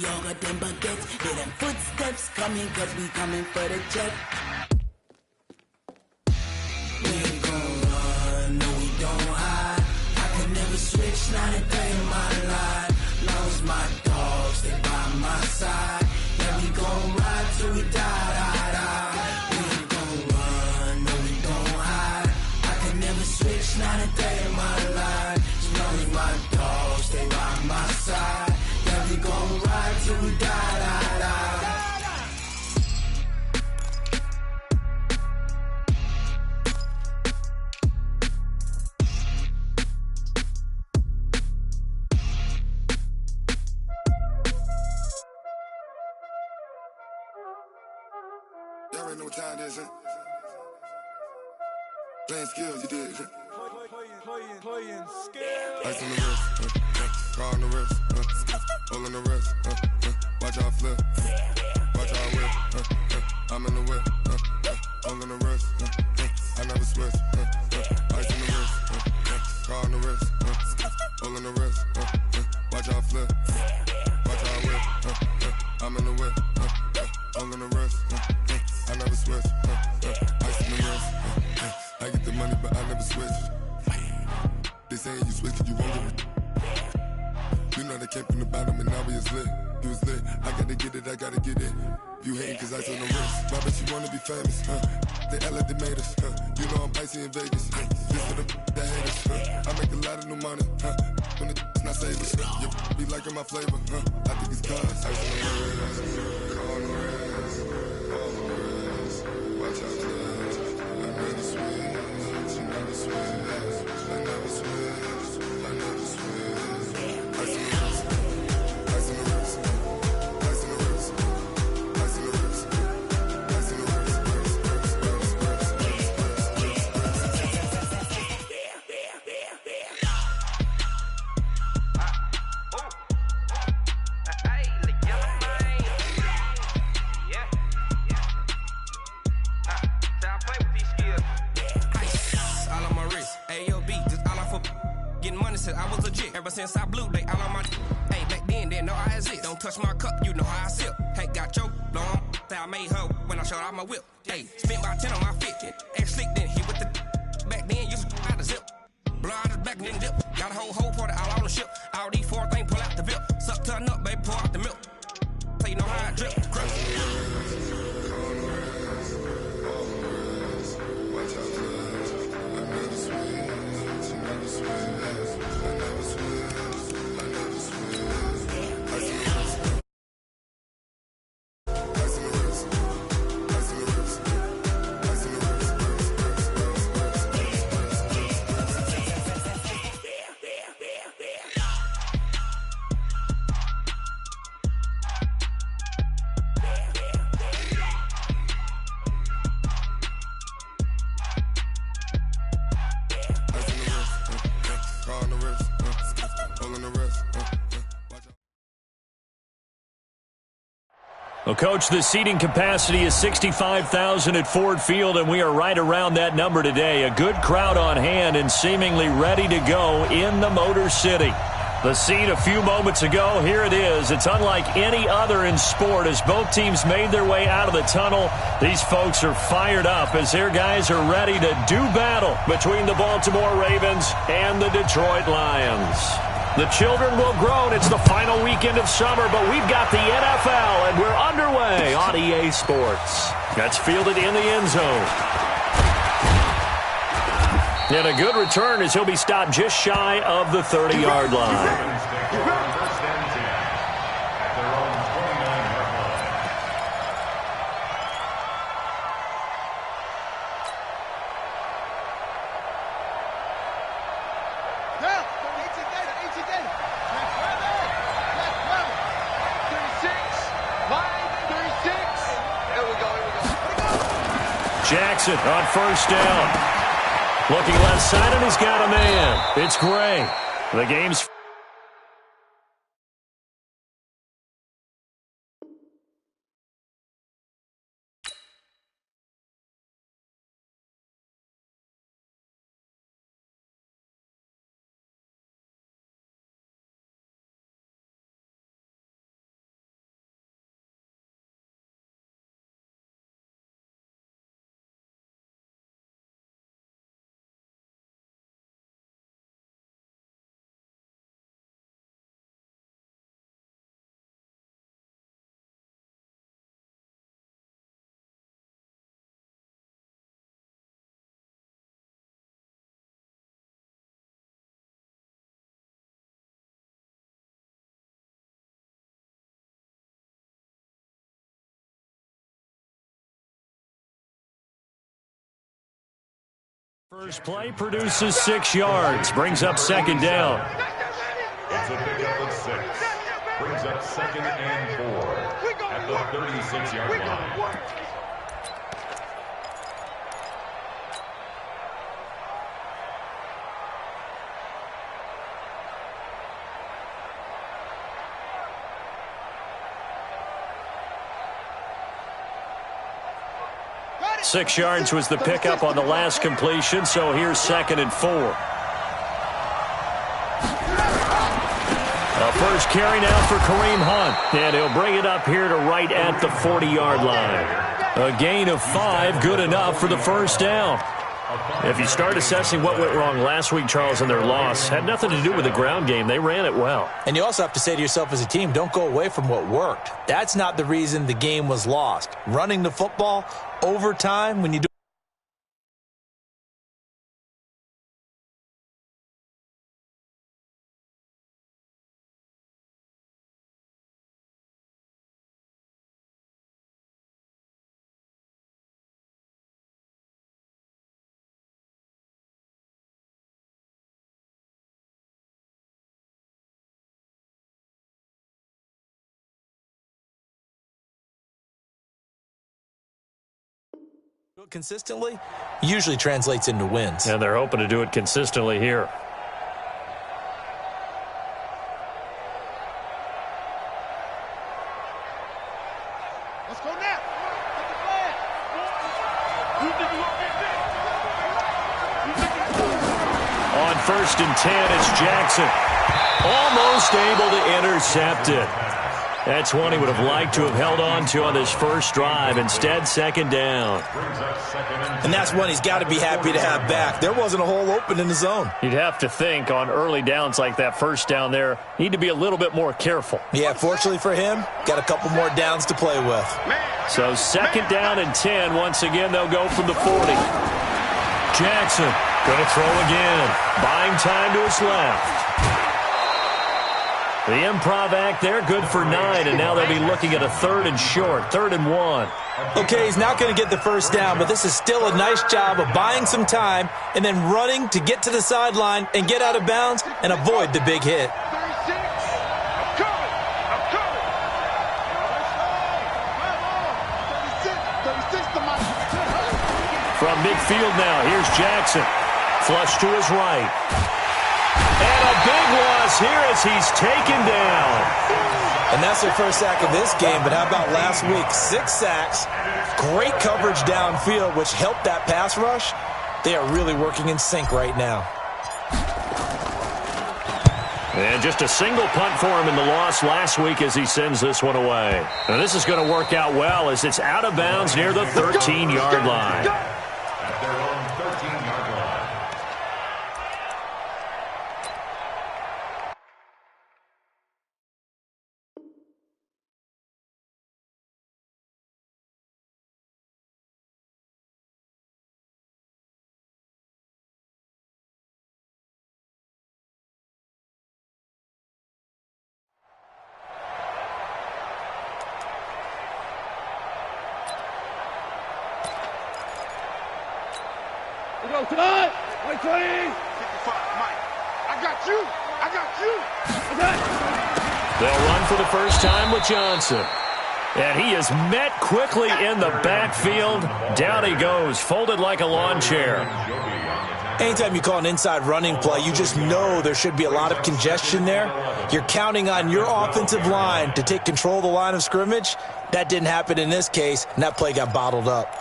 Yoga them baguettes, hear them footsteps coming, cause we coming for the jet. We ain't gon' run, no we don't hide. I could never switch, not a day in my life. Long as my dogs stay by my side. Yeah, we gon' ride till we die. We ain't gon' run, no we don't hide. I could never switch, not a day in my life. As long as my dogs stay by my side. Yeah, we gon' ride till we die. Y'all already know what time it is, huh? Playing skills, you did. Playing skills. Ice on the wrist, car on the wrist, hole in the wrist, watch out flip, watch out whip, I'm in the whip, hole in the wrist, I never switch, ice on the wrist, car on the wrist, hole in the wrist, watch out flip, watch out whip, I'm in the whip, hole in the wrist, I never switch, ice in the wrist, I get the money but I never switch. They saying you switch it, you won't get it. You know they came from the bottom and now we is lit. You was lit, I gotta get it, I gotta get it. You hating cause ice on the wrist. Why bet you wanna be famous, They Ella they made us, You know I'm icy in Vegas, This for the that hate us, I make a lot of new money, When the not savers, You be liking my flavor, I think it's cause ice on the wrist, car on the wrist, all on the wrist. Watch out, cuz I never switch, you never switch. I never switch, I never switch. Ice in the wrist, ice in the wrist, ice in the wrist, ice in the wrist, ice in the wrist, I was legit ever since I blew they all on my. Hey, back then didn't know I exist. Don't touch my cup, you know how I sip. Hey, got your long that I made her when I showed out my whip. Hey, spent about 10 on my fit. Ex slick then hit with the. Back then used to out the zip. Blow out his back then dip. Got a whole party all on the ship. All these four things pull out the VIP. Suck turn up, baby, pour out the milk. So you know how I drip. Crush. watch out, cuz I never switch, you never switch. Well, Coach, the seating capacity is 65,000 at Ford Field, and we are right around that number today. A good crowd on hand and seemingly ready to go in the Motor City. The scene a few moments ago, here it is. It's unlike any other in sport as both teams made their way out of the tunnel. These folks are fired up as their guys are ready to do battle between the Baltimore Ravens and the Detroit Lions. The children will groan. It's the final weekend of summer, but we've got the NFL, and we're underway on EA Sports. That's fielded in the end zone. And a good return as he'll be stopped just shy of the 30-yard line. Jackson on first down. Looking left side, and he's got a man. It's Gray. The game's First play produces 6 yards, brings up second down. It's a pickup of 6. Brings up 2nd and 4 at the 36-yard line. Six yards was the pickup on the last completion, so here's 2nd and 4. A first carry now for Kareem Hunt, and he'll bring it up here to right at the 40-yard line. A gain of 5, good enough for the first down. If you start assessing what went wrong last week, Charles, in their loss, had nothing to do with the ground game. They ran it well. And you also have to say to yourself as a team, don't go away from what worked. That's not the reason the game was lost. Running the football over time, when you do it consistently, usually translates into wins. And they're hoping to do it consistently here. Let's go now. On 1st and 10, it's Jackson. Almost able to intercept it. That's one he would have liked to have held on to on this first drive. Instead, 2nd down. And that's one he's got to be happy to have back. There wasn't a hole open in the zone. You'd have to think on early downs like that first down there, need to be a little bit more careful. Yeah, fortunately for him, got a couple more downs to play with. So 2nd down and 10. Once again, they'll go from the 40. Jackson going to throw again. Buying time to his left. The improv act there, good for 9, and now they'll be looking at a 3rd and short, 3rd and 1. Okay, he's not going to get the first down, but this is still a nice job of buying some time and then running to get to the sideline and get out of bounds and avoid the big hit. From midfield now, here's Jackson. Flush to his right. And a big loss here as he's taken down. And that's their first sack of this game, but how about last week? 6 sacks, great coverage downfield, which helped that pass rush. They are really working in sync right now. And just a single punt for him in the loss last week as he sends this one away. Now this is going to work out well as it's out of bounds near the 13-yard line. At their own 13-yard line. Go, tonight. Wait, 20. 55, Mike. I got you. Okay. They'll run for the first time with Johnson. And he is met quickly in the backfield. Down he goes, folded like a lawn chair. Anytime you call an inside running play, you just know there should be a lot of congestion there. You're counting on your offensive line to take control of the line of scrimmage. That didn't happen in this case, and that play got bottled up.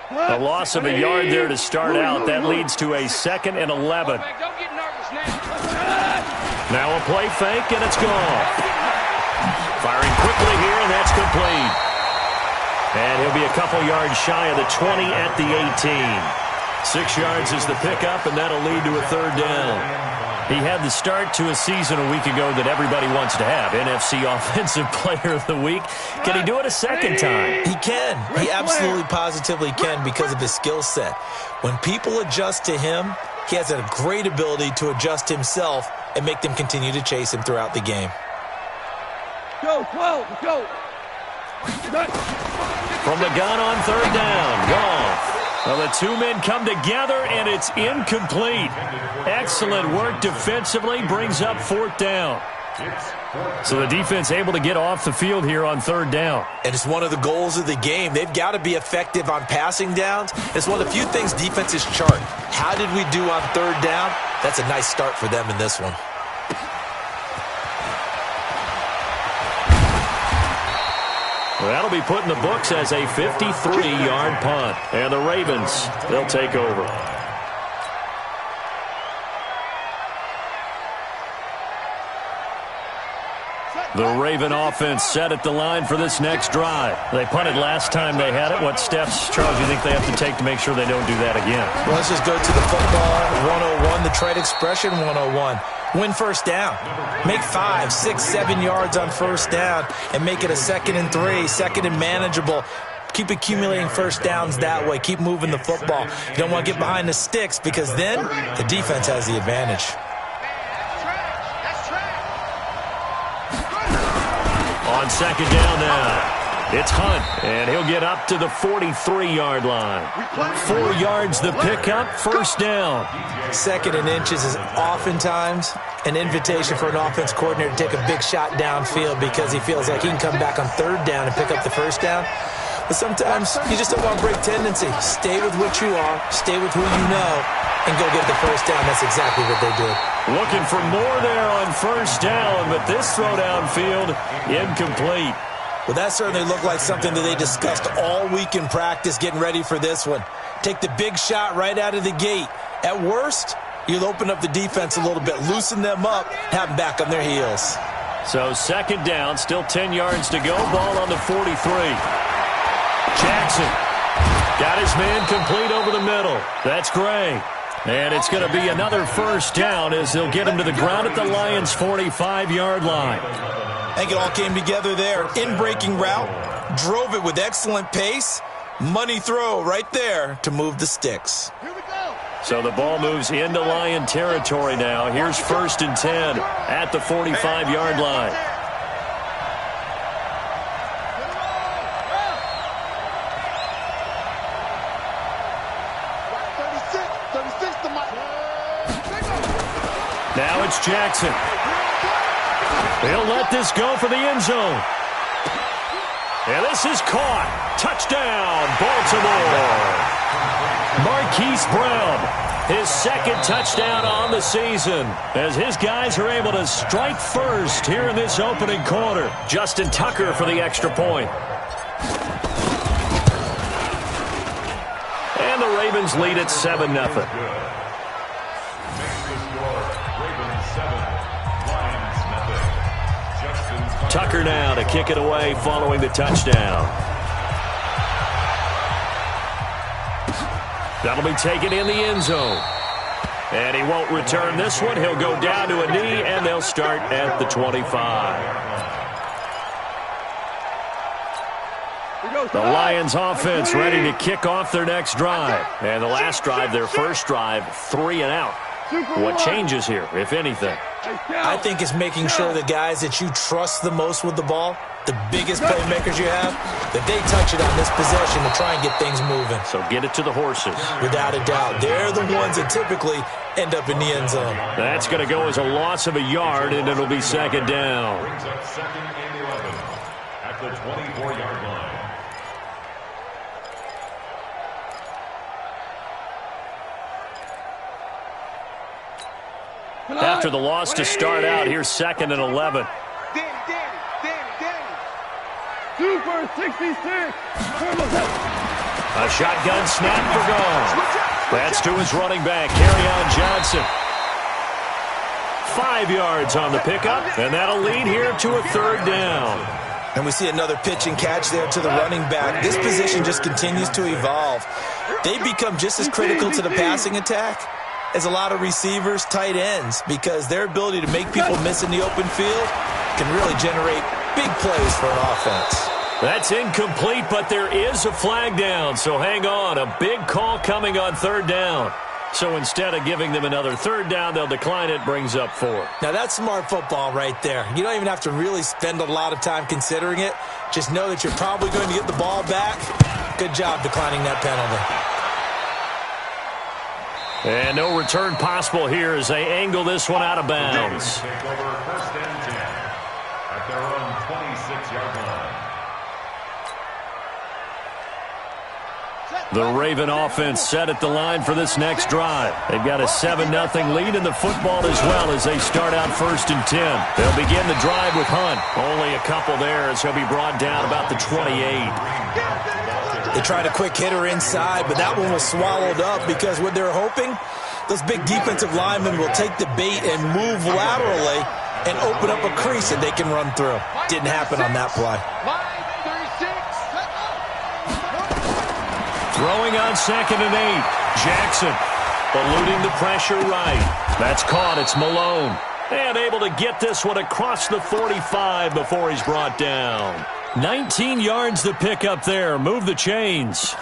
A loss of a yard there to start out. That leads to a 2nd and 11. Now a play fake, and it's gone. Firing quickly here, and that's complete. And he'll be a couple yards shy of the 20 at the 18. 6 yards is the pickup, and that'll lead to a 3rd down. He had the start to a season a week ago that everybody wants to have. NFC Offensive Player of the Week. Can he do it a second time? He can. He absolutely positively can because of his skill set. When people adjust to him, he has a great ability to adjust himself and make them continue to chase him throughout the game. Go, 12, go. From the gun on 3rd down. Goff. Well, the two men come together, and it's incomplete. Excellent work defensively, brings up 4th down. So the defense able to get off the field here on 3rd down. And it's one of the goals of the game. They've got to be effective on passing downs. It's one of the few things defenses chart. How did we do on 3rd down? That's a nice start for them in this one. Well, that'll be put in the books as a 53-yard punt. And the Ravens, they'll take over. The Raven offense set at the line for this next drive. They punted last time they had it. What steps, Charles, do you think they have to take to make sure they don't do that again? Well, let's just go to the football 101, the trade expression 101. Win 1st down. Make 5, 6, 7 yards on 1st down and make it a 2nd and 3, 2nd and manageable. Keep accumulating 1st downs that way. Keep moving the football. You don't want to get behind the sticks because then the defense has the advantage. On 2nd down now, it's Hunt, and he'll get up to the 43-yard line. 4 yards the pickup, 1st down. 2nd and inches is oftentimes an invitation for an offense coordinator to take a big shot downfield because he feels like he can come back on 3rd down and pick up the 1st down. But sometimes you just don't want to break tendency. Stay with what you are, stay with who you know, and go get the 1st down. That's exactly what they did. Looking for more there on 1st down, but this throw downfield, incomplete. Well, that certainly looked like something that they discussed all week in practice getting ready for this one. Take the big shot right out of the gate. At worst, you'll open up the defense a little bit, loosen them up, have them back on their heels. So 2nd down, still 10 yards to go, ball on the 43. Jackson got his man complete over the middle. That's Gray. And it's going to be another 1st down as they'll get him to the ground at the Lions' 45-yard line. I think it all came together there. In-breaking route, drove it with excellent pace. Money throw right there to move the sticks. So the ball moves into Lion territory now. Here's 1st and 10 at the 45-yard line. Now it's Jackson. He'll let this go for the end zone. And this is caught. Touchdown, Baltimore. Marquise Brown, his 2nd touchdown on the season, as his guys are able to strike first here in this opening quarter. Justin Tucker for the extra point. And the Ravens lead at 7-0. Tucker now to kick it away following the touchdown. That'll be taken in the end zone. And he won't return this one. He'll go down to a knee, and they'll start at the 25. The Lions offense ready to kick off their next drive. And the last drive, their first drive, 3 and out. What changes here, if anything? I think it's making sure the guys that you trust the most with the ball, the biggest playmakers you have, that they touch it on this possession to try and get things moving. So get it to the horses. Without a doubt. They're the ones that typically end up in the end zone. That's going to go as a loss of a yard, and it'll be 2nd down. Brings up 2nd and 11 at the 24-yard line. After the loss to start out, here's 2nd and 11. Super 66. A shotgun snap for Gone. That's to his running back, Kerryon Johnson. 5 yards on the pickup, and that'll lead here to a 3rd down. And we see another pitch and catch there to the running back. This position just continues to evolve. They become just as critical to the passing attack as a lot of receivers, tight ends, because their ability to make people miss in the open field can really generate big plays for an offense. That's incomplete, but there is a flag down, so hang on. A big call coming on 3rd down. So instead of giving them another 3rd down, they'll decline it, brings up 4. Now that's smart football right there. You don't even have to really spend a lot of time considering it. Just know that you're probably going to get the ball back. Good job declining that penalty. And no return possible here as they angle this one out of bounds. Take over first and 10 at their own 26-yard line. The Raven offense set at the line for this next drive. They've got a 7-0 lead in the football as well as they start out first and 10. They'll begin the drive with Hunt. Only a couple there as he'll be brought down about the 28. They tried a quick hitter inside, but that one was swallowed up because what they're hoping, those big defensive linemen will take the bait and move laterally and open up a crease that they can run through. Didn't happen on that play. Throwing on 2nd and 8. Jackson eluding the pressure right. That's caught. It's Malone. And able to get this one across the 45 before he's brought down. 19 yards to pick up there. Move the chains.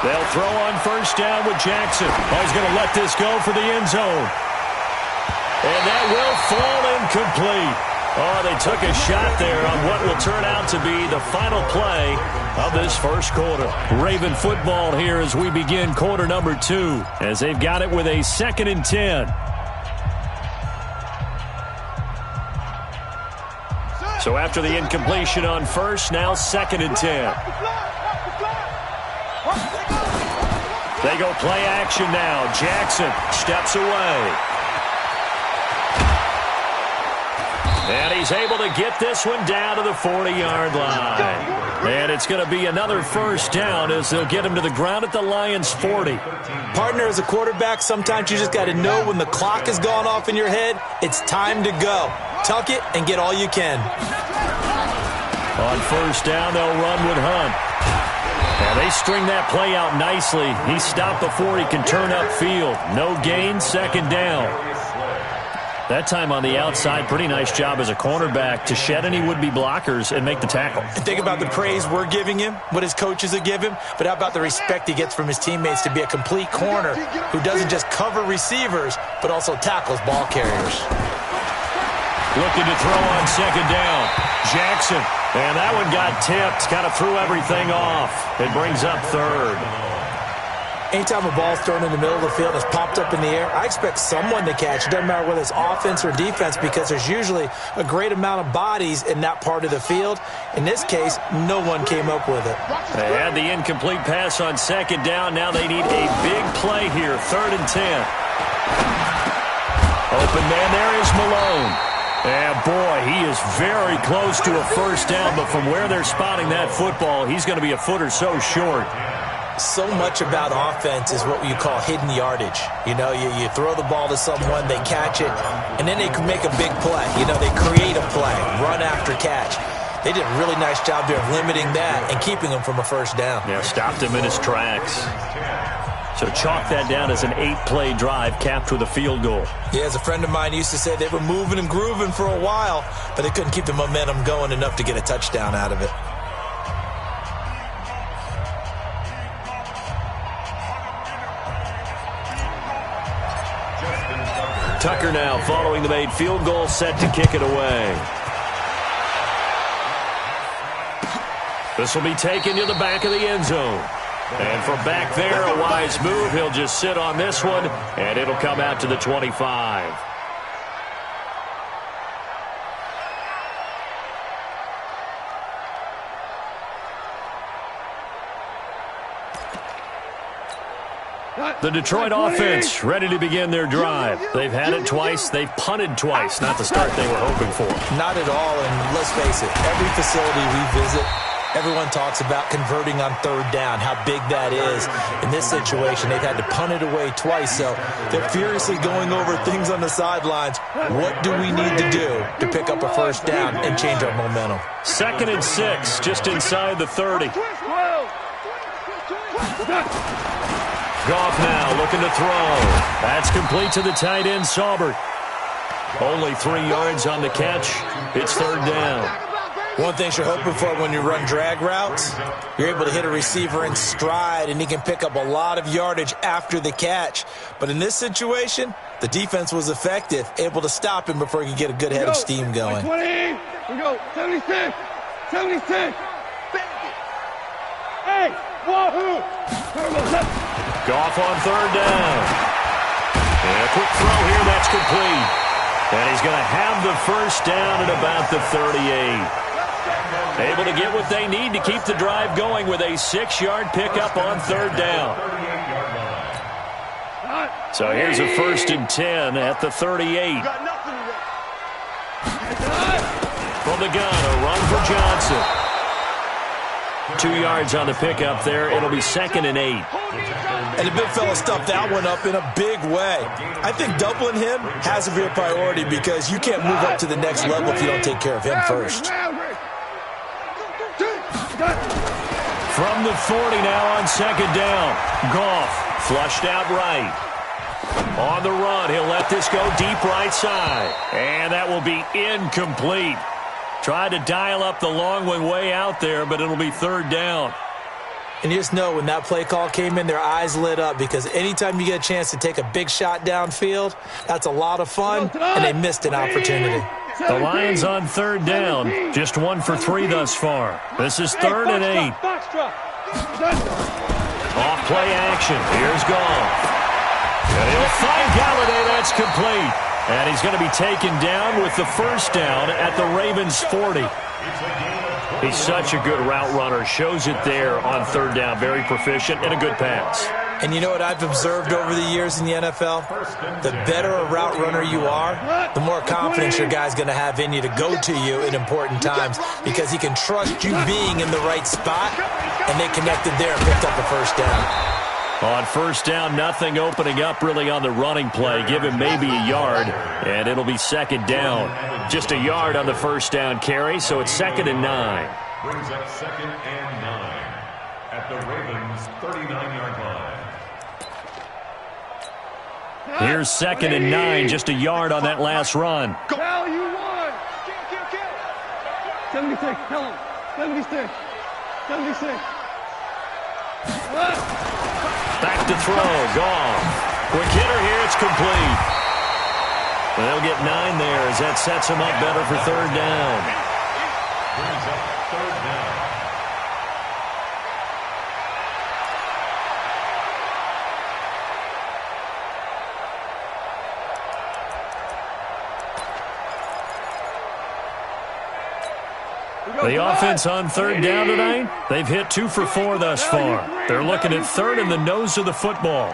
They'll throw on first down with Jackson. Oh, he's going to let this go for the end zone. And that will fall incomplete. Oh, they took a shot there on what will turn out to be the final play of this first quarter. Raven football here as we begin quarter number 2, as they've got it with a 2nd and 10. So after the incompletion on first, now 2nd and 10. They go play action now. Jackson steps away. And he's able to get this one down to the 40-yard line. And it's going to be another first down as they'll get him to the ground at the Lions' 40. Partner, as a quarterback, sometimes you just got to know when the clock has gone off in your head, it's time to go. Tuck it and get all you can. On first down, they'll run with Hunt. And they string that play out nicely. He stopped before he can turn upfield. No gain, 2nd down. That time on the outside, pretty nice job as a cornerback to shed any would-be blockers and make the tackle. Think about the praise we're giving him, what his coaches are giving, but how about the respect he gets from his teammates to be a complete corner who doesn't just cover receivers, but also tackles ball carriers. Looking to throw on 2nd down. Jackson. And that one got tipped. Kind of threw everything off. It brings up 3rd. Anytime a ball's thrown in the middle of the field and it's popped up in the air, I expect someone to catch it. Doesn't matter whether it's offense or defense because there's usually a great amount of bodies in that part of the field. In this case, no one came up with it. They had the incomplete pass on 2nd down. Now they need a big play here. 3rd and 10. Open man there is Malone. And boy, he is very close to a first down, but from where they're spotting that football, he's going to be a foot or so short. So much about offense is what you call hidden yardage. You know, you throw the ball to someone, they catch it, and then they can make a big play. You know, they create a play, run after catch. They did a really nice job there of limiting that and keeping him from a first down. Yeah, stopped him in his tracks. So chalk that down as an 8-play drive capped with a field goal. Yeah, as a friend of mine used to say, they were moving and grooving for a while, but they couldn't keep the momentum going enough to get a touchdown out of it. Tucker now following the made field goal, set to kick it away. This will be taken to the back of the end zone. And from back there, a wise move. He'll just sit on this one, and it'll come out to the 25. The Detroit offense ready to begin their drive. They've had it twice. They've punted twice. Not the start they were hoping for. Not at all, and let's face it, every facility we visit, everyone talks about converting on 3rd down, how big that is. In this situation, they've had to punt it away twice, so they're furiously going over things on the sidelines. What do we need to do to pick up a first down and change our momentum? 2nd and 6, just inside the 30. Goff now looking to throw. That's complete to the tight end, Saubert. Only 3 yards on the catch. It's third down. One thing you're hoping for when you run drag routes, you're able to hit a receiver in stride, and he can pick up a lot of yardage after the catch. But in this situation, the defense was effective, able to stop him before he could get a good head of steam going. 20, we go, 76, 76. Hey, wahoo! Goff on third down. And a quick throw here, that's complete. And he's going to have the first down at about the 38. Able to get what they need to keep the drive going with a 6-yard pickup on third down. So here's a 1st and 10 at the 38. From the gun, a run for Johnson. 2 yards on the pickup there. It'll be 2nd and 8. And the big fella stuffed that one up in a big way. I think doubling him has a real priority because you can't move up to the next level if you don't take care of him first. From the 40 now on 2nd down. Goff flushed out right. On the run, he'll let this go deep right side. And that will be incomplete. Tried to dial up the long one way out there, but it'll be third down. And you just know when that play call came in, their eyes lit up because anytime you get a chance to take a big shot downfield, that's a lot of fun, and they missed an opportunity. The Lions on third down, just 1 for 3 thus far. This is 3rd and 8. Off play action. Here's Goff. And he'll find Galladay. That's complete. And he's going to be taken down with the first down at the Ravens' 40. He's such a good route runner. Shows it there on third down. Very proficient and a good pass. And you know what I've observed over the years in the NFL? The better a route runner you are, the more confidence your guy's going to have in you to go to you in important times because he can trust you being in the right spot, and they connected there and picked up a first down. On first down, nothing opening up really on the running play. Give him maybe a yard, and it'll be 2nd down. Just a yard on the first down carry, so it's 2nd and 9. Brings up 2nd and 9 at the Ravens' 39-yard line. Here's 2nd and 9, just a yard on that last run. Cal, you won. 76, tell him. 76. 76. Back to throw, Goff. Quick hitter here, it's complete. They'll get 9 there as that sets him up better for third down. Brings up third down. The offense on third down tonight, they've hit 2 for 4 thus far. They're looking at third in the nose of the football.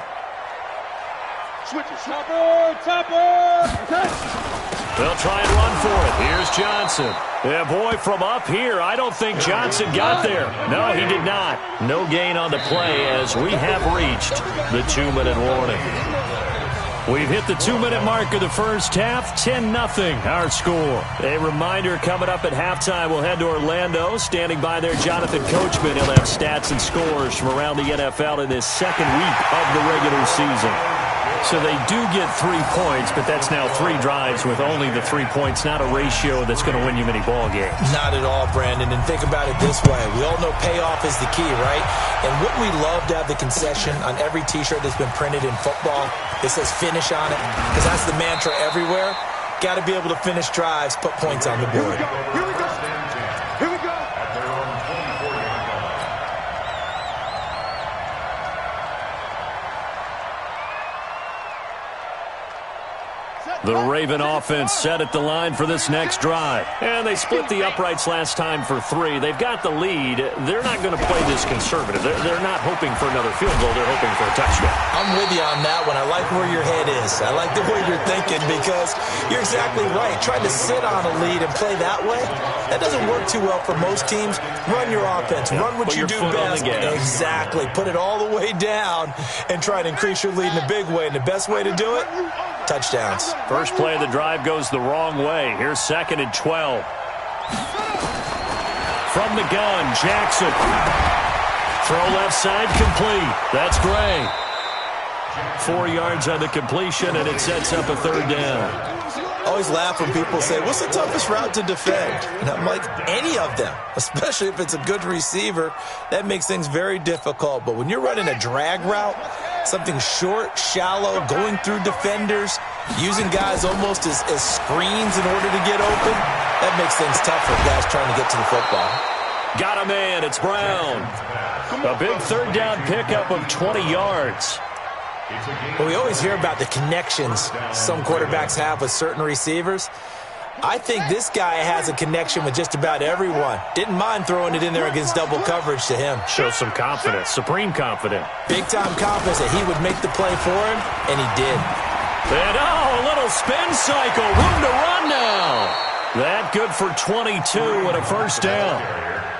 They'll try and run for it. Here's Johnson. Yeah, boy, from up here, I don't think Johnson got there. No, he did not. No gain on the play as we have reached the 2-minute warning. We've hit the 2-minute mark of the first half, 10-0 our score. A reminder coming up at halftime, we'll head to Orlando. Standing by there, Jonathan Coachman. He'll have stats and scores from around the NFL in this second week of the regular season. So they do get 3 points, but that's now 3 drives with only the 3 points, not a ratio that's going to win you many ball games. Not at all, Brandon. And think about it this way. We all know payoff is the key, right? And wouldn't we love to have the concession on every T-shirt that's been printed in football that says finish on it? Because that's the mantra everywhere. Got to be able to finish drives, put points on the board. Here we go. Here we go. At their own 24-yard line. The Raven offense set at the line for this next drive. And they split the uprights last time for 3. They've got the lead. They're not going to play this conservative. They're not hoping for another field goal. They're hoping for a touchdown. I'm with you on that one. I like where your head is. I like the way you're thinking because you're exactly right. Trying to sit on a lead and play that way, that doesn't work too well for most teams. Run your offense. Run what you do best. Exactly. Put it all the way down and try to increase your lead in a big way. And the best way to do it, touchdowns. First play of the drive goes the wrong way. Here's 2nd and 12. From the gun, Jackson. Throw left side complete. That's Gray. 4 yards on the completion, and it sets up a third down. I always laugh when people say, what's the toughest route to defend? And I'm like, any of them, especially if it's a good receiver. That makes things very difficult. But when you're running a drag route, something short, shallow, going through defenders, using guys almost as screens in order to get open, that makes things tough for guys trying to get to the football. Got a man. It's Brown. A big third down pickup of 20 yards. Well, we always hear about the connections some quarterbacks have with certain receivers. I think this guy has a connection with just about everyone. Didn't mind throwing it in there against double coverage to him. Shows some confidence, supreme confidence. Big-time confidence that he would make the play for him, and he did. And, a little spin cycle. Room to run now. That good for 22 and a first down.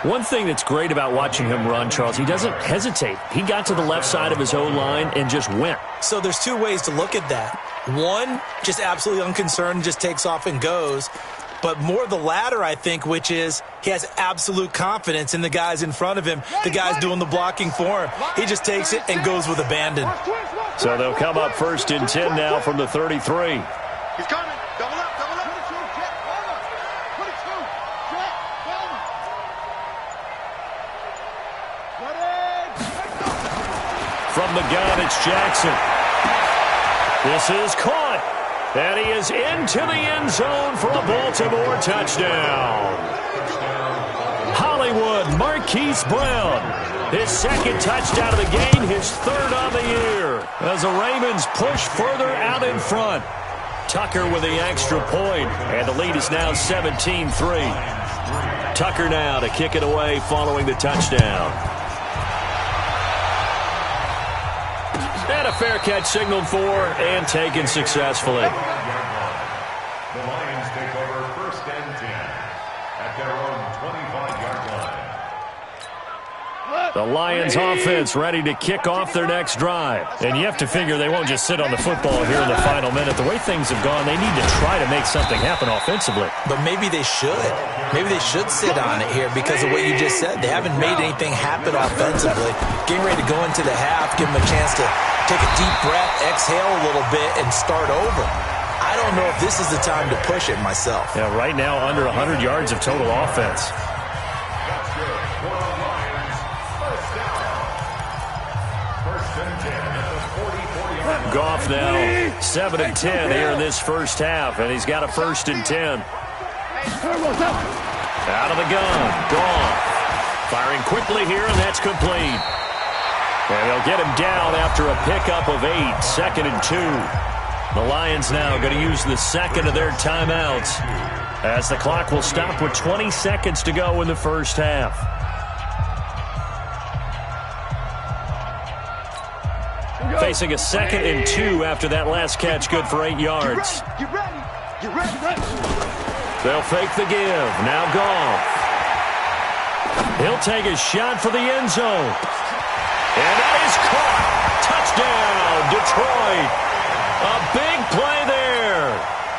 One thing that's great about watching him run, Charles, he doesn't hesitate. He got to the left side of his O-line and just went. So there's two ways to look at that. One, just absolutely unconcerned, just takes off and goes. But more the latter, I think, which is he has absolute confidence in the guys in front of him, the guys doing the blocking for him. He just takes it and goes with abandon. So they'll come up 1st and 10 now from the 33. He's coming. Double up, double up. 22, jet, over. 22, jet, over. From the gun, it's Jackson. This is caught. And he is into the end zone for a Baltimore touchdown. Hollywood Marquise Brown. His second touchdown of the game, his third on the year. As the Ravens push further out in front. Tucker with the extra point, and the lead is now 17-3. Tucker now to kick it away following the touchdown. And a fair catch signaled for and taken successfully. The Lions take over 1st and 10 at their own 25-yard line. The Lions offense ready to kick off their next drive. And you have to figure they won't just sit on the football here in the final minute. The way things have gone, they need to try to make something happen offensively. But maybe they should. Maybe they should sit on it here because of what you just said. They haven't made anything happen offensively. Getting ready to go into the half, give them a chance to take a deep breath, exhale a little bit, and start over. I don't know if this is the time to push it myself. Yeah, right now under 100 yards of total offense. That's good for the Lions. First down. 1st and 10 at the 40-yard line. Goff now 7 and 10 here in this first half, and he's got a 1st and 10. Out of the gun, Goff. Firing quickly here, and that's complete. And they'll get him down after a pickup of 8, 2nd and 2. The Lions now going to use the second of their timeouts as the clock will stop with 20 seconds to go in the first half. Facing a 2nd and 2 after that last catch, good for 8 yards. Get ready. Get ready. Get ready. They'll fake the give. Now Goff. He'll take a shot for the end zone. And that is caught. Touchdown, Detroit. A big play there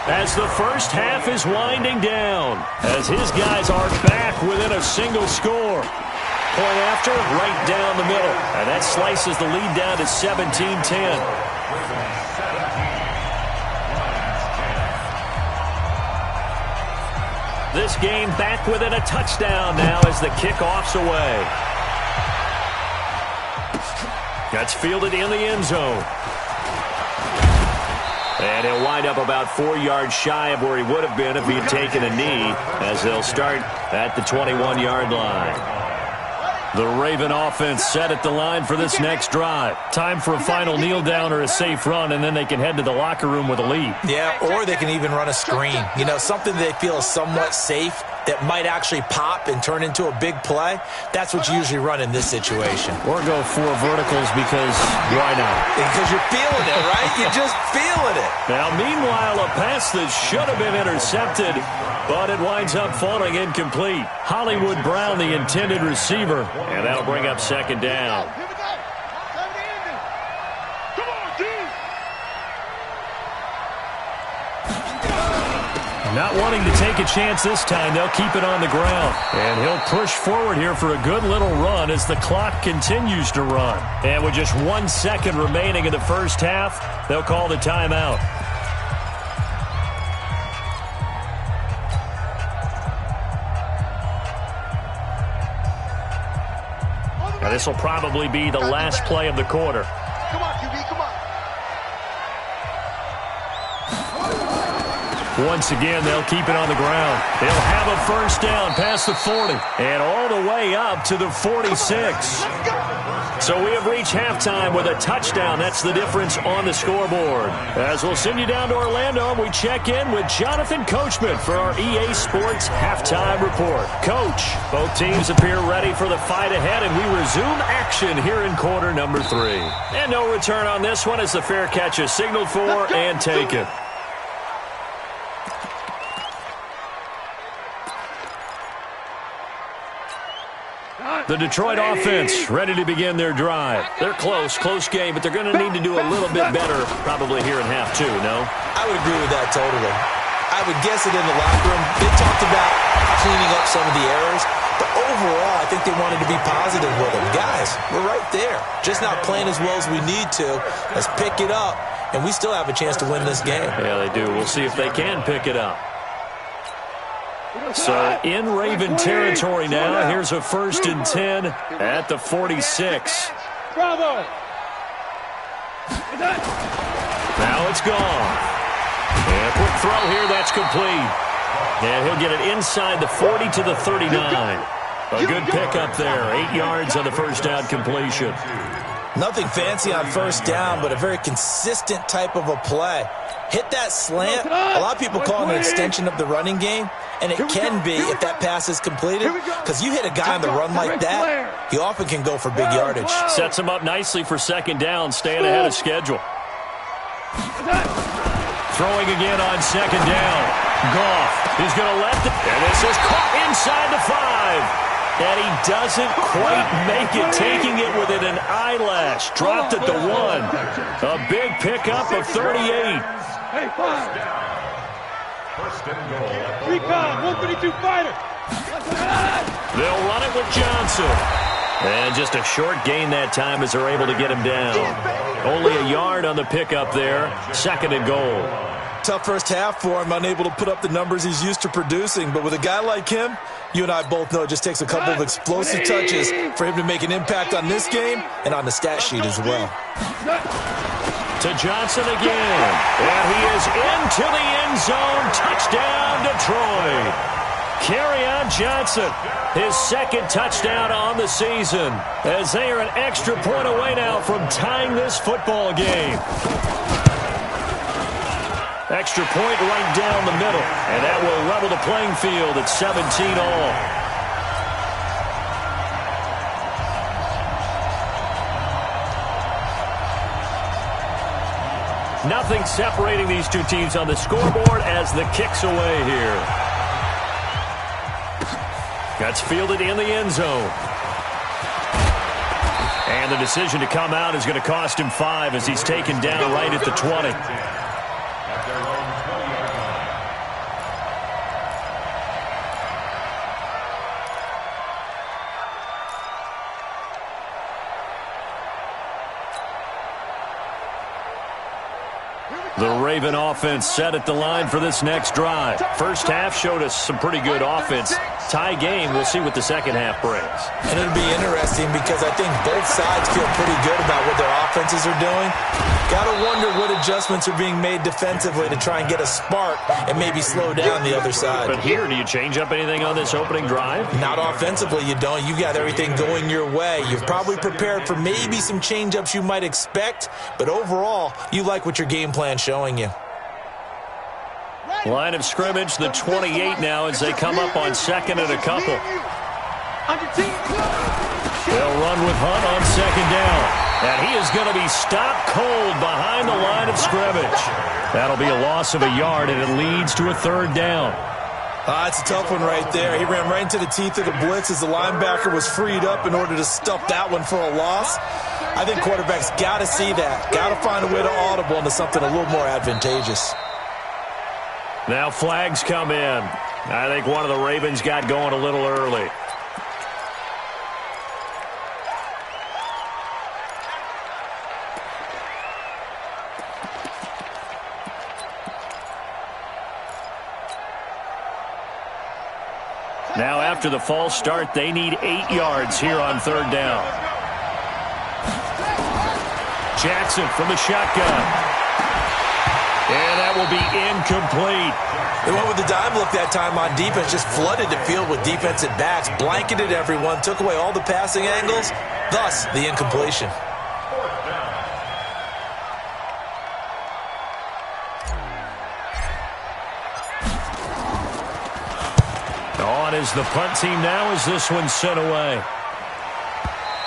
as the first half is winding down, as his guys are back within a single score. Point after, right down the middle. And that slices the lead down to 17-10. This game back within a touchdown now as the kickoff's away. That's fielded in the end zone. And he'll wind up about 4 yards shy of where he would have been if he had taken a knee, as they'll start at the 21-yard line. The Raven offense set at the line for this next drive. Time for a final kneel down or a safe run, and then they can head to the locker room with a lead. Yeah, or they can even run a screen. You know, something they feel is somewhat safe that might actually pop and turn into a big play. That's what you usually run in this situation. Or go 4 verticals because why not? Because you're feeling it, right? You're just feeling it. Now, meanwhile, a pass that should have been intercepted, but it winds up falling incomplete. Hollywood Brown, the intended receiver, and that'll bring up 2nd down. Here we go. Time to end it. Come on, dude. Not wanting to take a chance this time, they'll keep it on the ground. And he'll push forward here for a good little run as the clock continues to run. And with just 1 second remaining in the first half, they'll call the timeout. Now this will probably be the last play of the quarter. Come on, QB, come on. Once again, they'll keep it on the ground. They'll have a first down past the 40 and all the way up to the 46. So we have reached halftime with a touchdown. That's the difference on the scoreboard. As we'll send you down to Orlando, we check in with Jonathan Coachman for our EA Sports Halftime Report. Coach, both teams appear ready for the fight ahead, and we resume action here in quarter number 3. And no return on this one as the fair catch is signaled for and taken. The Detroit offense ready to begin their drive. They're close game, but they're going to need to do a little bit better probably here in half 2, no? I would agree with that totally. I would guess it in the locker room. They talked about cleaning up some of the errors, but overall, I think they wanted to be positive with them. Guys, we're right there. Just not playing as well as we need to. Let's pick it up, and we still have a chance to win this game. Yeah, they do. We'll see if they can pick it up. So in Raven territory now. Here's a 1st and 10 at the 46. Bravo. Now it's gone. And a quick throw here. That's complete. And he'll get it inside the 40 to the 39. A good pickup there. 8 yards on the first down completion. Nothing fancy on first down, but a very consistent type of a play. Hit that slant. A lot of people call it an extension of the running game, and it can be if that pass is completed, because you hit a guy on the run like that, he often can go for big yardage. Sets him up nicely for second down, staying ahead of schedule. Throwing again on second down. Goff, he's going to let it, and this is caught inside the 5. And he doesn't quite make it, taking it within an eyelash. Dropped at the 1. A big pickup of 38. Hey, 5. First and goal. Recon, 132 fighter. They'll run it with Johnson. And just a short gain that time as they're able to get him down. Only a yard on the pickup there. 2nd and goal. Tough first half for him, unable to put up the numbers he's used to producing. But with a guy like him, you and I both know it just takes a couple of explosive touches for him to make an impact on this game and on the stat sheet as well. To Johnson again. And he is into the end zone. Touchdown, Detroit. Kerryon Johnson, his 2nd touchdown on the season, as they are an extra point away now from tying this football game. Extra point right down the middle, and that will level the playing field at 17 all. Nothing separating these two teams on the scoreboard as the kick's away here. That's fielded in the end zone. And the decision to come out is going to cost him 5 as he's taken down right at the 20. The Raven offense set at the line for this next drive. First half showed us some pretty good offense. Tie game, we'll see what the second half brings. And it'll be interesting because I think both sides feel pretty good about what their offenses are doing. Got to wonder what adjustments are being made defensively to try and get a spark and maybe slow down the other side. But here, do you change up anything on this opening drive? Not offensively, you don't. You got everything going your way. You've probably prepared for maybe some change-ups you might expect, but overall, you like what your game plan's showing you. Line of scrimmage, the 28 now as they come up on 2nd and a couple. They'll run with Hunt on 2nd down. And he is going to be stopped cold behind the line of scrimmage. That'll be a loss of a yard, and it leads to a 3rd down. It's a tough one right there. He ran right into the teeth of the blitz as the linebacker was freed up in order to stuff that one for a loss. I think quarterbacks got to see that. Got to find a way to audible into something a little more advantageous. Now flags come in. I think one of the Ravens got going a little early. Now after the false start, they need 8 yards here on 3rd down. Jackson from the shotgun. And that will be incomplete. They went with the dime look that time on defense, just flooded the field with defensive backs, blanketed everyone, took away all the passing angles, thus the incompletion. On is the punt team now as this one's sent away.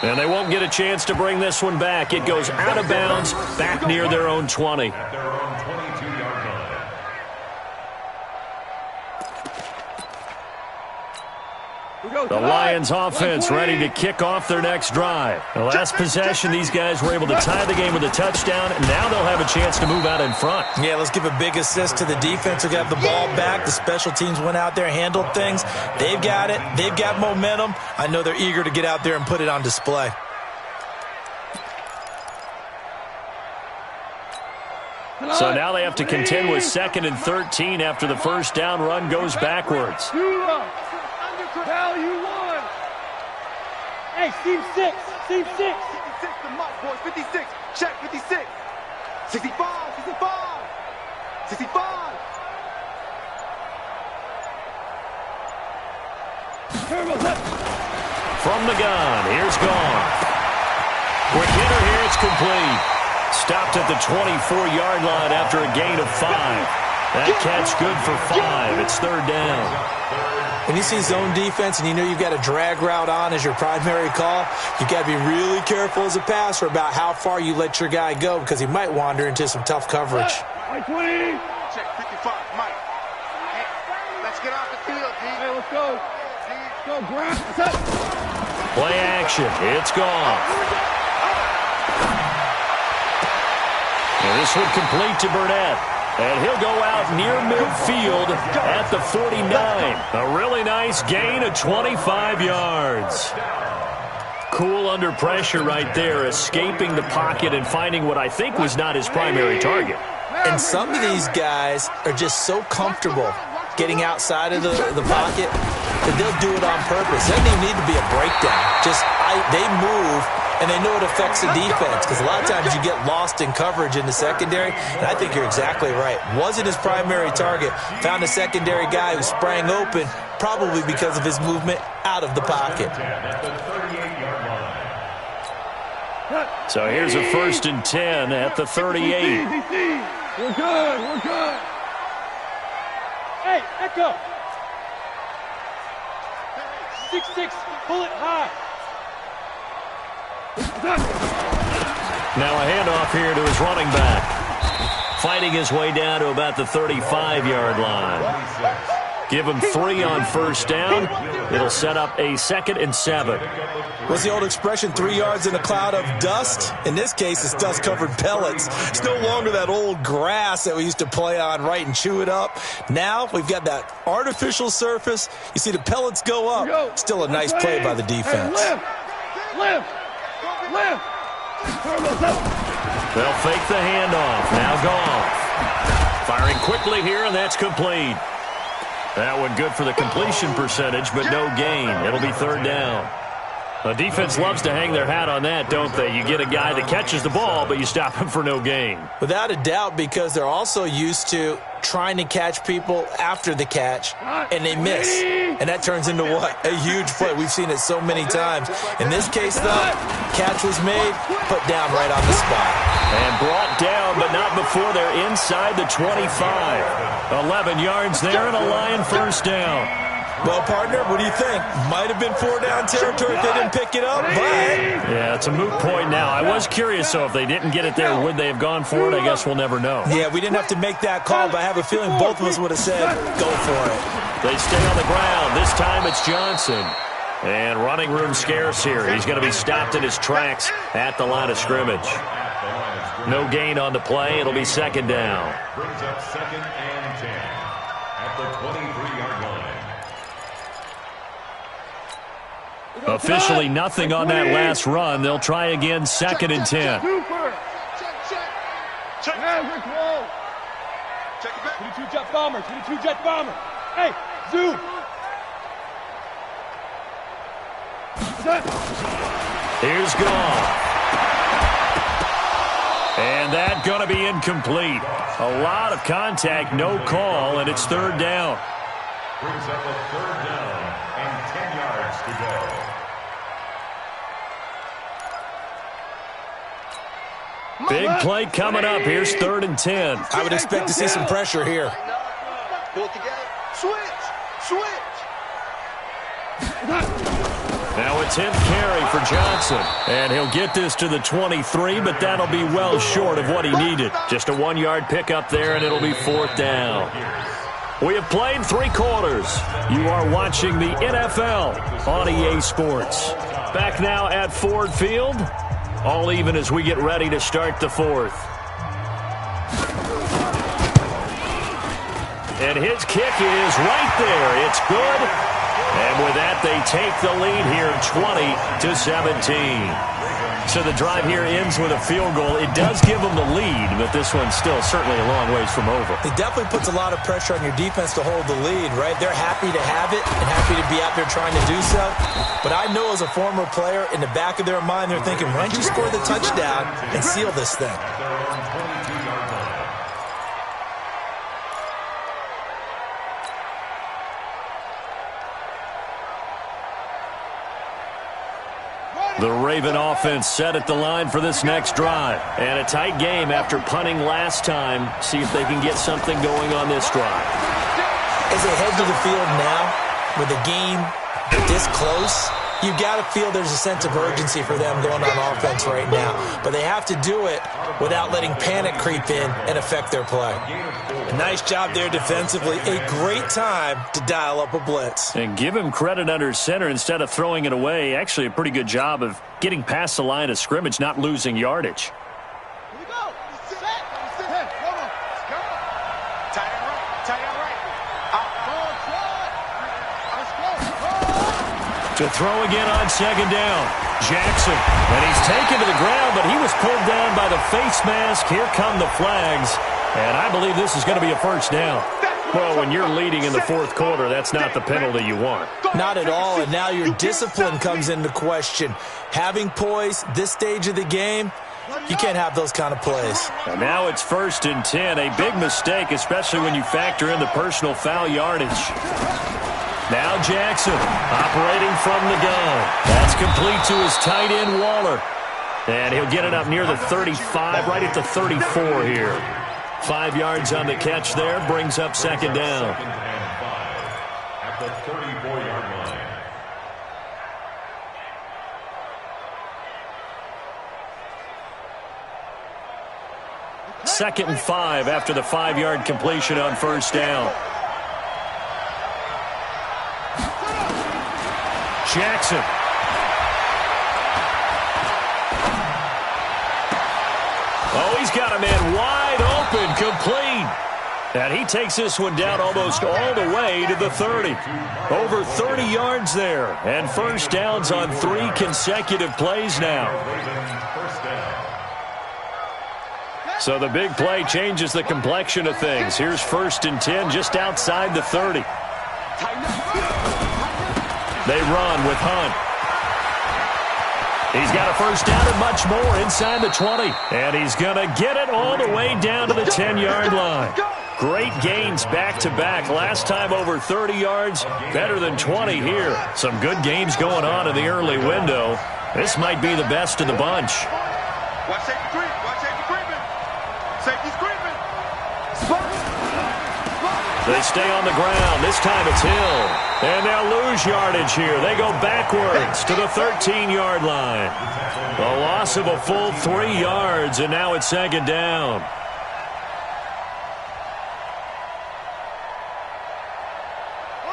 And they won't get a chance to bring this one back. It goes out of bounds, back near their own 20. At their own 22-yard line. The Lions offense ready to kick off their next drive. The last possession, these guys were able to tie the game with a touchdown, and now they'll have a chance to move out in front. Yeah, let's give a big assist to the defense who got the ball back. The special teams went out there, handled things. They've got it. They've got momentum. I know they're eager to get out there and put it on display. So now they have to contend with 2nd and 13 after the first down run goes backwards. Value 1. Hey, team 6. Team 6. 56 the mark, boys. 56. Check 56. 65. 65. 65. From the gun, here's Goff. Quick hitter here, it's complete. Stopped at the 24-yard line after a gain of 5. That catch good for 5. It's 3rd down. When you see zone defense and you know you've got a drag route on as your primary call, you've got to be really careful as a passer about how far you let your guy go because he might wander into some tough coverage. Mike 20. Check 55, Mike. Hey, let's get off the field, G. Hey, let's go. Let's go, Grant. Play action. It's gone. And this one complete to Burnett. And he'll go out near midfield at the 49. A really nice gain of 25 yards. Cool under pressure right there, escaping the pocket and finding what I think was not his primary target. And some of these guys are just so comfortable getting outside of the pocket that they'll do it on purpose. It doesn't even need to be a breakdown. They move, and they know it affects the defense because a lot of times you get lost in coverage in the secondary, and I think you're exactly right. Wasn't his primary target. Found a secondary guy who sprang open, probably because of his movement out of the pocket. So here's a 1st and 10 at the 38. We're good. We're good. Hey, echo. 6-6. Pull it high. Now a handoff here to his running back. Fighting his way down to about the 35-yard line. Give him 3 on 1st down. It'll set up a 2nd and 7. What's the old expression, 3 yards in a cloud of dust? In this case, it's dust-covered pellets. It's no longer that old grass that we used to play on, right, and chew it up. Now we've got that artificial surface. You see the pellets go up. Still a nice play by the defense. Lift. They'll fake the handoff. Now Goff. Firing quickly here, and that's complete. That one good for the completion percentage, but no gain. It'll be 3rd down. The defense loves to hang their hat on that, don't they? You get a guy that catches the ball, but you stop him for no gain. Without a doubt, because they're also used to trying to catch people after the catch, and they miss. And that turns into what? A huge play. We've seen it so many times. In this case, though, catch was made, put down right on the spot. And brought down, but not before they're inside the 25. 11 yards there and a Lion 1st down. Well, partner, what do you think? Might have been 4-down territory if they didn't pick it up, but... Yeah, it's a moot point now. I was curious, so if they didn't get it there, would they have gone for it? I guess we'll never know. Yeah, we didn't have to make that call, but I have a feeling both of us would have said, go for it. They stay on the ground. This time it's Johnson. And running room scarce here. He's going to be stopped in his tracks at the line of scrimmage. No gain on the play. It'll be 2nd down. Brings up 2nd and 10. the 23-yard line. Officially nothing on that last run. They'll try again, 2nd and 10. Check it back. 22 jet bomber. 22 jet bomber. Hey, zoom. Here's Gall. And that's going to be incomplete. A lot of contact, no call, and it's 3rd down. Brings up a 3rd down and 10 yards to go. Big play coming up. Here's 3rd and 10. I would expect to see some pressure here. Pull it together. Switch. Now a 10th carry for Johnson. And he'll get this to the 23, but that'll be well short of what he needed. Just a 1-yard pickup there, and it'll be 4th down. We have played 3 quarters. You are watching the NFL on EA Sports. Back now at Ford Field. All even as we get ready to start the 4th. And his kick is right there. It's good. And with that, they take the lead here 20-17. So the drive here ends with a field goal. It does give them the lead, but this one's still certainly a long ways from over. It definitely puts a lot of pressure on your defense to hold the lead, right? They're happy to have it and happy to be out there trying to do so. But I know as a former player, in the back of their mind, they're thinking, why don't you score the touchdown and seal this thing? The Raven offense set at the line for this next drive. And a tight game after punting last time. See if they can get something going on this drive. As they head to the field now, with the game this close, you've got to feel there's a sense of urgency for them going on offense right now. But they have to do it without letting panic creep in and affect their play. Nice job there defensively. A great time to dial up a blitz. And give him credit under center instead of throwing it away. Actually a pretty good job of getting past the line of scrimmage, not losing yardage. Here we go. Set. Come on. Let's go. Tight end right. To throw again on 2nd down. Jackson. And he's taken to the ground, but he was pulled down by the face mask. Here come the flags. And I believe this is going to be a 1st down. Well, when you're leading in the 4th quarter, that's not the penalty you want. Not at all, and now your discipline comes into question. Having poise this stage of the game, you can't have those kind of plays. And now it's 1st and 10. A big mistake, especially when you factor in the personal foul yardage. Now Jackson operating from the gun. That's complete to his tight end, Waller. And he'll get it up near the 35, right at the 34 here. 5 yards on the catch there, brings up 2nd down. At the 34-yard line. 2nd and 5 after the 5-yard completion on 1st down. Jackson. Oh, he's got a man wide open, complete. And he takes this one down almost all the way to the 30. Over 30 yards there. And 1st downs on 3 consecutive plays now. So the big play changes the complexion of things. Here's 1st and 10 just outside the 30. They run with Hunt. He's got a 1st down and much more inside the 20. And he's going to get it all the way down to the 10-yard line. Great gains back-to-back. Last time over 30 yards, better than 20 here. Some good games going on in the early window. This might be the best of the bunch. Watch safety creep. Watch safety creeping. Safety's creeping. They stay on the ground. This time it's Hill. And they'll lose yardage here. They go backwards to the 13-yard line. A loss of a full 3 yards, and now it's 2nd down.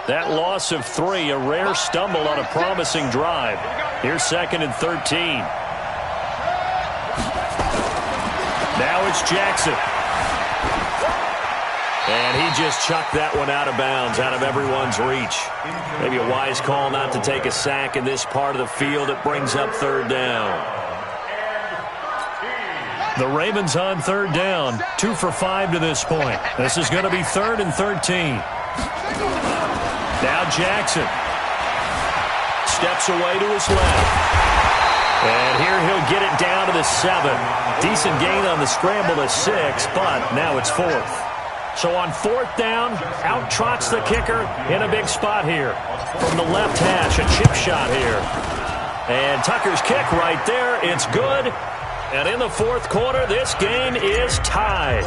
That loss of 3, a rare stumble on a promising drive. Here's 2nd and 13. Now it's Jackson. And he just chucked that one out of bounds, out of everyone's reach. Maybe a wise call not to take a sack in this part of the field. It brings up third down. The Ravens on third down, 2 for 5 to this point. This is going to be 3rd and 13. Now Jackson steps away to his left. And here he'll get it down to the 7. Decent gain on the scramble to 6, but now it's 4th. So on 4th down, out trots the kicker in a big spot here. From the left hash, a chip shot here. And Tucker's kick right there, it's good. And in the 4th quarter, this game is tied.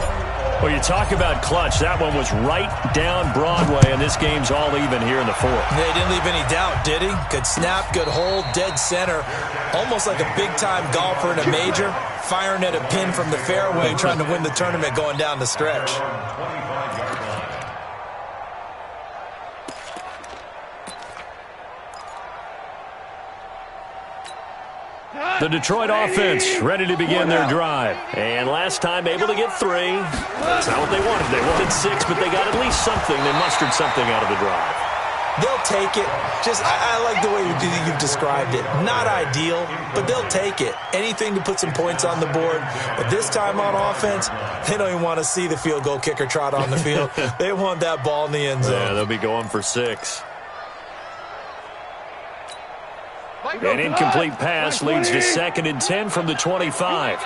Well, you talk about clutch. That one was right down Broadway, and this game's all even here in the 4th. They didn't leave any doubt, did he? Good snap, good hold, dead center. Almost like a big-time golfer in a major, firing at a pin from the fairway, trying to win the tournament going down the stretch. The Detroit offense ready to begin their drive. And last time able to get 3. That's not what they wanted. They wanted 6, but they got at least something. They mustered something out of the drive. They'll take it. I like the way you've described it. Not ideal, but they'll take it. Anything to put some points on the board. But this time on offense, they don't even want to see the field goal kicker trot on the field. They want that ball in the end zone. Yeah, they'll be going for 6. An incomplete pass leads to 2nd and 10 from the 25.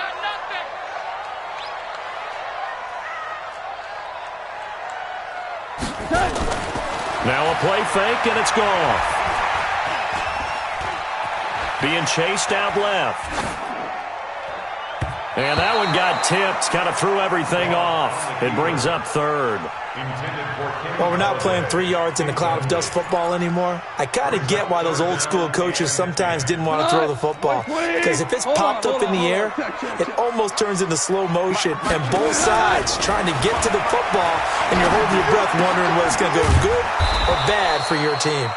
Now a play fake, and it's gone. Being chased out left. And that one got tipped, kind of threw everything off. It brings up 3rd. Well, we're not playing 3 yards in a cloud of dust football anymore. I kind of get why those old school coaches sometimes didn't want to throw the football. Because if it's popped up in the air, it almost turns into slow motion. And both sides trying to get to the football, and you're holding your breath wondering whether it's going to go good or bad for your team.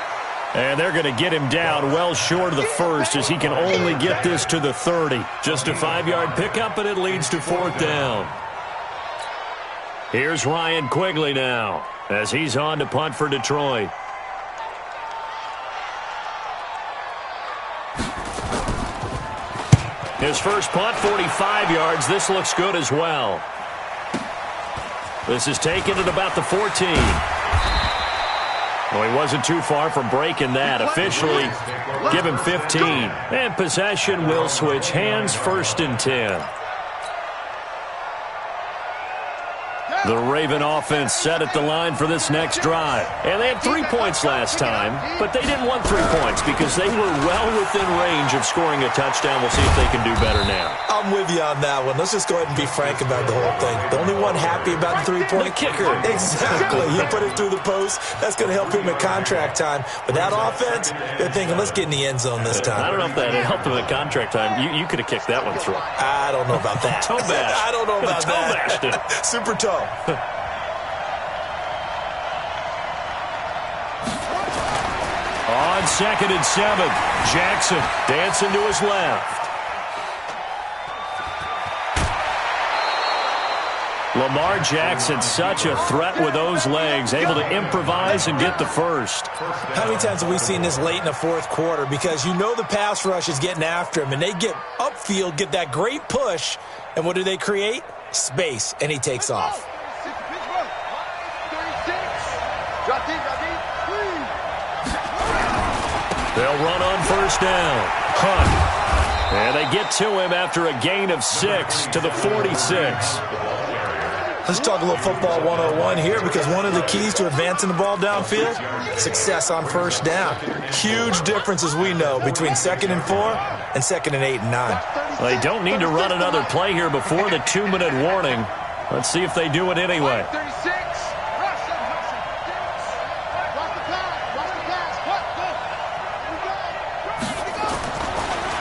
And they're going to get him down well short of the 1st as he can only get this to the 30. Just a 5-yard pickup, and it leads to 4th down. Here's Ryan Quigley now as he's on to punt for Detroit. His first punt, 45 yards. This looks good as well. This is taken at about the 14. Well, he wasn't too far from breaking that. Officially, give him 15. And possession will switch hands, 1st and 10. The Raven offense set at the line for this next drive. And they had 3 points last time, but they didn't want 3 points because they were well within range of scoring a touchdown. We'll see if they can do better now. I'm with you on that one. Let's just go ahead and be frank about the whole thing. The only one happy about the 3-point kicker. Exactly. You put it through the post. That's going to help him at contract time. But that offense, they're thinking, let's get in the end zone this time. I don't know if that helped him at contract time. You could have kicked that one through. I don't know about that. Toe bash. I don't know about toe that. Bashed it. Super toe. On 2nd and 7, Jackson dancing to his left. Lamar Jackson, such a threat with those legs, able to improvise and get the first. How many times have we seen this late in the 4th quarter? Because you know the pass rush is getting after him, and they get upfield, get that great push, and what do they create? Space, and he takes off. They'll run on 1st down. Hunt. And they get to him after a gain of 6 to the 46. Let's talk a little football 101 here, because one of the keys to advancing the ball downfield, success on 1st down. Huge difference, as we know, between 2nd and 4 and 2nd and 8 and 9. Well, they don't need to run another play here before the 2-minute warning. Let's see if they do it anyway.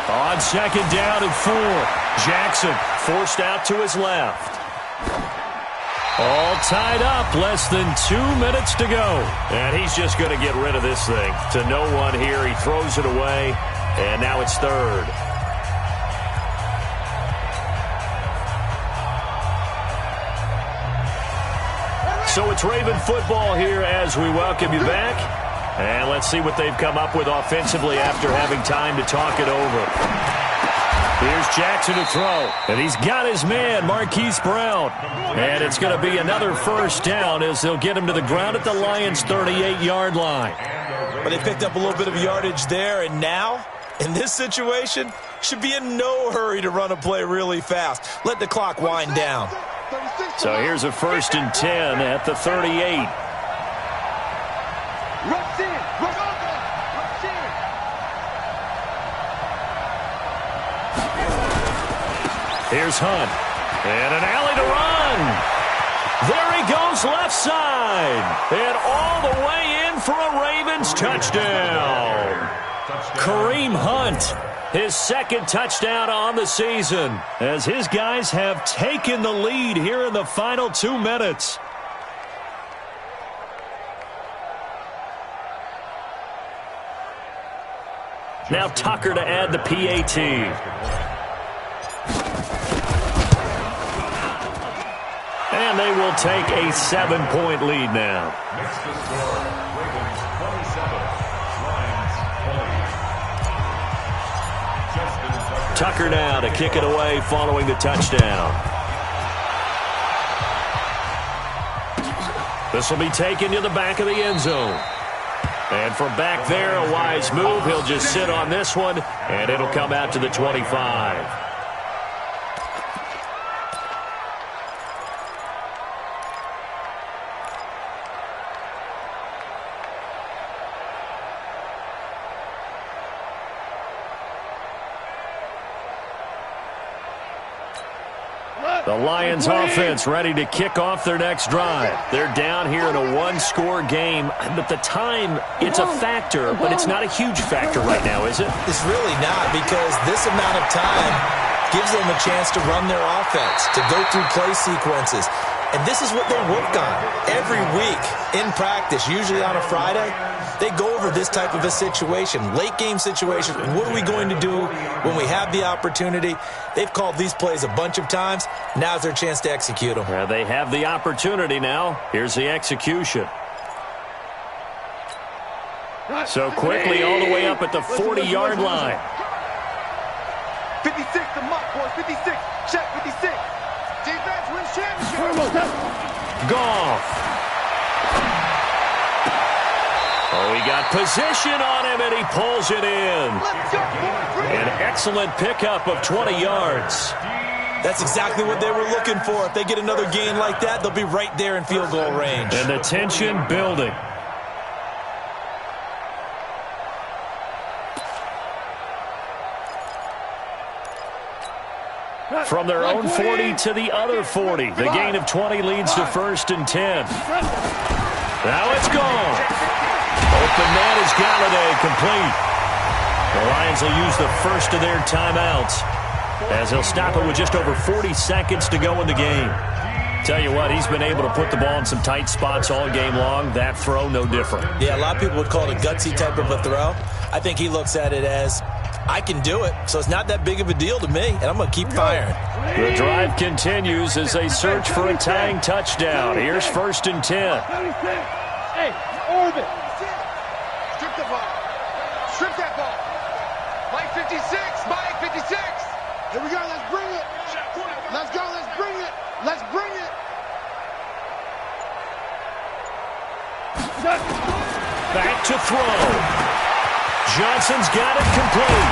On 2nd down and 4, Jackson forced out to his left. All tied up, less than 2 minutes to go. And he's just going to get rid of this thing. To no one here, he throws it away, and now it's 3rd. So it's Raven football here as we welcome you back. And let's see what they've come up with offensively after having time to talk it over. Here's Jackson to throw. And he's got his man, Marquise Brown. And it's going to be another first down as they'll get him to the ground at the Lions' 38-yard line. But they picked up a little bit of yardage there, and now, in this situation, should be in no hurry to run a play really fast. Let the clock wind down. So here's a 1st and 10 at the 38. Here's Hunt. And an alley to run. There he goes left side. And all the way in for a Ravens touchdown. Kareem Hunt, his 2nd touchdown on the season, as his guys have taken the lead here in the final 2 minutes. Now Tucker to add the PAT. And they will take a 7-point lead now. Next to score, Ravens 27, Lions 20. Tucker now to kick it away following the touchdown. This will be taken to the back of the end zone. And from back there, a wise move. He'll just sit on this one, and it'll come out to the 25. The Lions offense ready to kick off their next drive. They're down here in a 1-score game, but the time, it's a factor, but it's not a huge factor right now, is it? It's really not, because this amount of time gives them a chance to run their offense, to go through play sequences. And this is what they work on every week in practice, usually on a Friday. They go over this type of a situation, late game situation. What are we going to do when we have the opportunity? They've called these plays a bunch of times. Now's their chance to execute them. Well, they have the opportunity now. Here's the execution. So quickly all the way up at the 40-yard line. 56, the mock boys, 56. Check, 56. Defense wins championship. Goff. Oh, he got position on him, and he pulls it in. An excellent pickup of 20 yards. That's exactly what they were looking for. If they get another gain like that, they'll be right there in field goal range. And the tension building. From their own 40 to the other 40. The gain of 20 leads to 1st and 10. Now it's gone. Open man is Galladay, complete. The Lions will use the first of their timeouts as he'll stop it with just over 40 seconds to go in the game. Tell you what, he's been able to put the ball in some tight spots all game long. That throw, no different. Yeah, a lot of people would call it a gutsy type of a throw. I think he looks at it as, I can do it, so it's not that big of a deal to me, and I'm going to keep firing. The drive continues as they search for a tying touchdown. Here's 1st and 10. Hey, orbit. Strip the ball. Strip that ball. Mike 56. Mike 56. Here we go. Let's bring it. Let's go. Let's bring it. Let's bring it. Back to throw. Johnson's got it complete.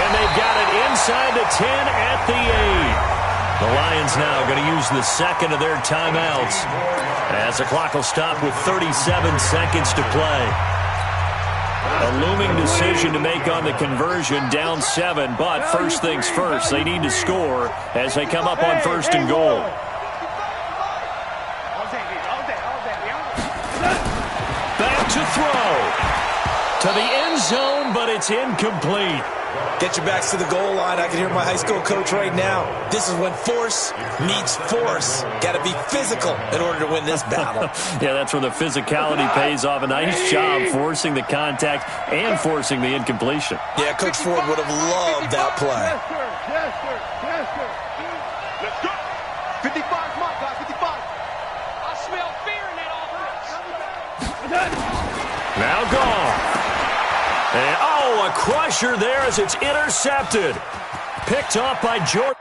And they've got it inside the 10 at the 8. The Lions now going to use the second of their timeouts as the clock will stop with 37 seconds to play. A looming decision to make on the conversion, down 7, but first things first, they need to score as they come up on 1st and goal. Back to throw. To the end zone, but it's incomplete. Get your backs to the goal line. I can hear my high school coach right now. This is when force meets force. Got to be physical in order to win this battle. Yeah, that's where the physicality pays off. A nice job forcing the contact and forcing the incompletion. Yeah, Coach Ford would have loved that play. Yes, sir. Yes, sir. Let's go. 55, come on, guys. 55. I smell fear now. Now gone. And, oh, a crusher there as it's intercepted. Picked off by Jordan.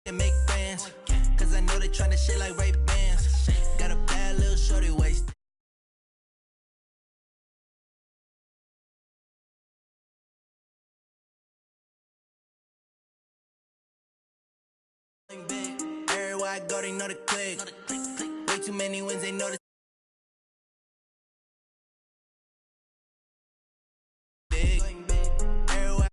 And make fans, cause I know they tryna shit like Ray Bans. Got a bad little shorty waist. Everywhere I go, they know the click. Way too many wins, they know the